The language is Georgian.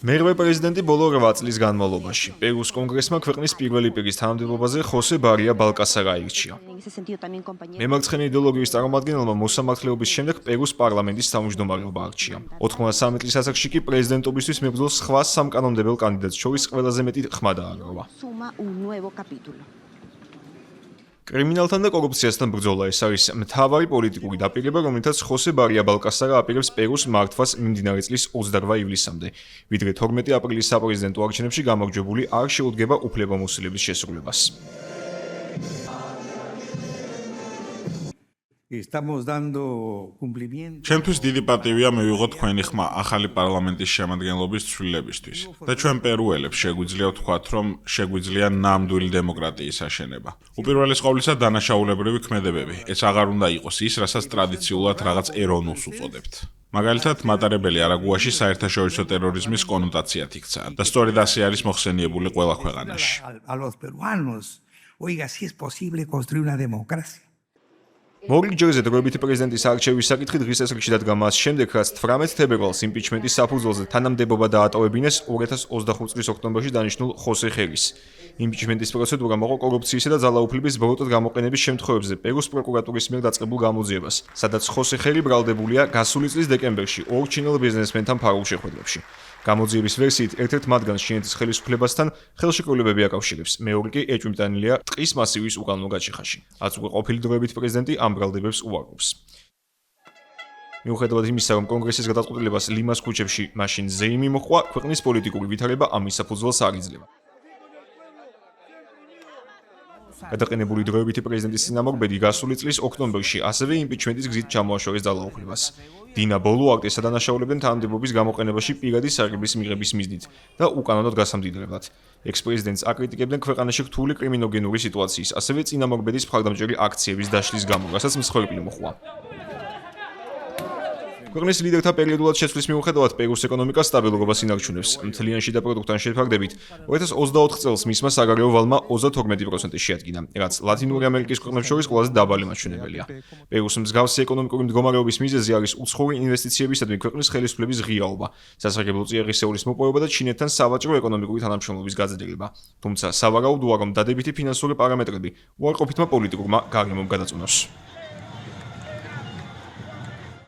მერვე პრეზიდენტი ბოლო 8 წლის განმავლობაში პერუს კონგრესმა ქვეყნის პირველი პირის თანამდებობაზე ხოსე ბარია ბალკასარა აირჩია. მემარცხენე იდეოლოგიის წარმომადგენელმა მოსამართლეობის შემდეგ პერუს პარლამენტის თავმჯდომარეობა არჩია. 93 წლის ასაკში კი პრეზიდენტობისთვის მებრძოლ სხვა სამკანონმდებელ კანდიდატს შორის ყველაზე მეტი ხმა დააგროვა. კრიმინალთან და კორუფციასთან ბრძოლა ეს არის მთავარი პოლიტიკური დაპირება, რომელთაც ხოსე ბარია ბალკასარა აპირებს პერუს მართვას მიმდინარე წლის 28 ივლისამდე, ვიდრე 12 აპრილის საპრეზიდენტო არჩევნებში გამარჯვებული არ შეუდგება უფლებამოსილების შესრულებას. Ჩემთვის დიდი პატივია მივიღო თქვენი ხმა ახალი პარლამენტის შემადგენლობის ცვლილებისთვის და ჩვენ პერუელებს შეგვიძლია ვთქვათ, რომ შეგვიძლია ნამდვილი დემოკრატიის აშენება. უპირველეს ყოვლისა დანაშაულებრივი ქმედებები. ეს აღარ უნდა იყოს ის, რასაც ტრადიციულად რაღაც ეროვნულს უწოდებთ. მაგალითად, მატარებელი არაგუაში საერთაშორისო ტერორიზმის კონოტაციად იქცა და სწორედ ასე არის მოხსენიებული ყველა ქვეყანაში. მორიგ ჯერზე დროებითი პრეზიდენტის არჩევის საკითხი დღის წესრიგში დადგა მას შემდეგ, რაც 18 თებერვალს იმპიჩმენტის საფუძველზე თანამდებობა დაატოვებინეს 2025 წლის ოქტომბერში დანიშნულ ხოსე ხერის. იმპიჩმენტის პროცედურა მოყვა კორუფციისა და ძალაუფლების ბოროტად გამოყენების შემთხვევებზე პერუს პროკურატურის მიერ დაწყებულ გამოძიებას, სადაც ხოსე ხერი ბრალდებულია გასული წლის დეკემბერში ორ ჩინელ ბიზნესმენთან ფარულ შეხვედრებში. გამოძიების ვერსიით ერთ-ერთ მათგანს ჩინეთის ხელისუფლებასთან ხელშეკრულებები აკავშირებს, მეორე კი ეჭვმიტანილია ტყის მასივის უკანონო გაჩეხაში. რაც უკვე ყოფილი დროებითი პრეზიდენტი ამ ბრალდებებს უარყოფს. მიუხედავად იმისა, რომ კონგრესის გადაწყვეტილებას ლიმას ქუჩებში მაშინ ზეიმი მოჰყვა, ქვეყნის პოლიტიკური ვითარება ამის საფუძველს არ იძლევა. გადაყენებული დროებითი პრეზიდენტის წინამორბედი გასული წლის ოქტომბერში ასევე იმპიჩმენტის გზით ჩამოაშორეს ძალაუფლებას. დინა ბოლუარტეს ადანაშაულებდნენ თანამდებობის გამოყენებაში პირადი სარგებლის მიღების მიზნით და უკანონოდ გასამდიდრებლად. ექს-პრეზიდენტს აკრიტიკებდნენ ქვეყანაში რთული კრიმინოგენური სიტუაციის, ასევე წინამორბედის მხარდამჭერი აქციების დაშლის გამო, რასაც მსხვერპლი მოჰყვა. ქვეყნის ლიდერთა პერიოდულად შეცვლის მიუხედავად პერუს ეკონომიკა სტაბილურობას ინარჩუნებს. მთლიან შიდა პროდუქტთან შეთანხმდებით 2024 წელს მისმა საგარეო ვალმა 32% შეადგინა, რაც ლათინური ამერიკის ქვეყნებს შორის ყველაზე დაბალი მაჩვენებელია. პერუს მსგავსი ეკონომიკური მდგომარეობის მიზეზი არის უცხოური ინვესტიციებისადმი ქვეყნის ხელისუფლების ღიაობა, სასარგებლო წიაღისეულის მოპოვება და ჩინეთთან სავაჭრო ეკონომიკური თანამშრომლობის გაზრდილება. თუმცა სავარაუდოა, რომ დადებითი ფინანსური პარამეტრები უარყოფითმა პოლიტიკურმა გარემომ გადაწონოს.